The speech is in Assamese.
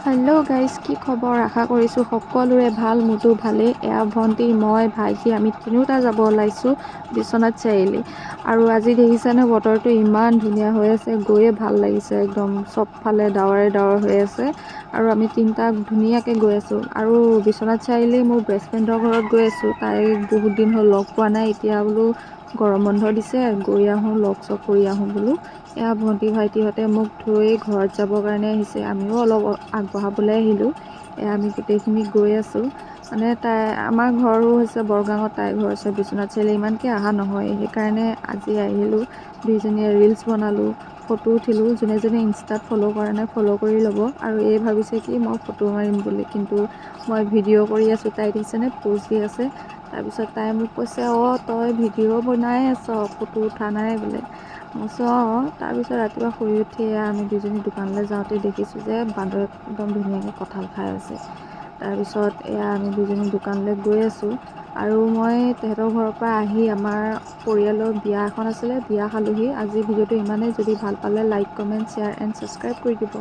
হেল্ল' গাইজ, কি খবৰ? আশা কৰিছোঁ সকলোৰে ভাল, মোৰতো ভালেই। এয়া ভণ্টি, মই, ভাইটি আমি তিনিওটা যাব ওলাইছোঁ বিশ্বনাথ চাৰিআলি। আৰু আজি দেখিছেনে বতৰটো ইমান ধুনীয়া হৈ আছে, গৈয়ে ভাল লাগিছে একদম। চবফালে ডাৱৰে ডাৱৰ হৈ আছে আৰু আমি তিনিটা ধুনীয়াকৈ গৈ আছোঁ। আৰু বিশ্বনাথ চাৰিআলি মোৰ বেষ্ট ফ্ৰেণ্ডৰ ঘৰত গৈ আছোঁ। তাইক বহুত দিন হ'ল লগ পোৱা নাই, এতিয়া বোলো গৰম বন্ধ দিছে, গৈ আহোঁ, লগ চগ কৰি আহোঁ বোলো। এয়া ভণ্টি ভাইটিহঁতে মোক থৈ ঘৰত যাবৰ কাৰণে আহিছে, আমিও অলপ আগবঢ়াবলৈ আহিলোঁ। আমি গোটেইখিনি গৈ আছোঁ। মানে আমাৰ ঘৰো হৈছে বৰগাঙত, তাইৰ ঘৰ হৈছে বিশ্বনাথ চাৰিআলি। ইমানকৈ অহা নহয়, সেইকাৰণে আজি আহিলোঁ। দুইজনীয়ে ৰিলচ বনালোঁ, ফটো উঠিলোঁ। যোনে যোনে ইনষ্টাত ফ'ল' কৰা নাই ফ'ল' কৰি ল'ব। আৰু এই ভাবিছে কি মই ফটো মাৰিম বুলি, কিন্তু মই ভিডিঅ' কৰি আছোঁ। তাই দেখিছেনে প'জ দি আছে। তাৰপিছত তাই মোক কৈছে, তই ভিডিঅ' বনাই আছ, ফটো উঠা নাই বোলে। মই কৈছোঁ তাৰপিছত ৰাতিপুৱা শুই উঠিয়ে আমি দুইজনী দোকানলৈ যাওঁতে দেখিছোঁ যে বান্দৰে একদম ধুনীয়াকৈ কঁঠাল খাই আছে। তাৰপিছত আমি দুইজনী দোকানলৈ গৈ আছোঁ। আৰু মই তেহেঁতৰ ঘৰৰ পৰা আহি আমাৰ পৰিয়ালৰ বিয়া এখন আছিলে, বিয়া খালোহি। আজি ভিডিঅ'টো ইমানেই। যদি ভাল পালে like, comment, share and subscribe কৰি দিব।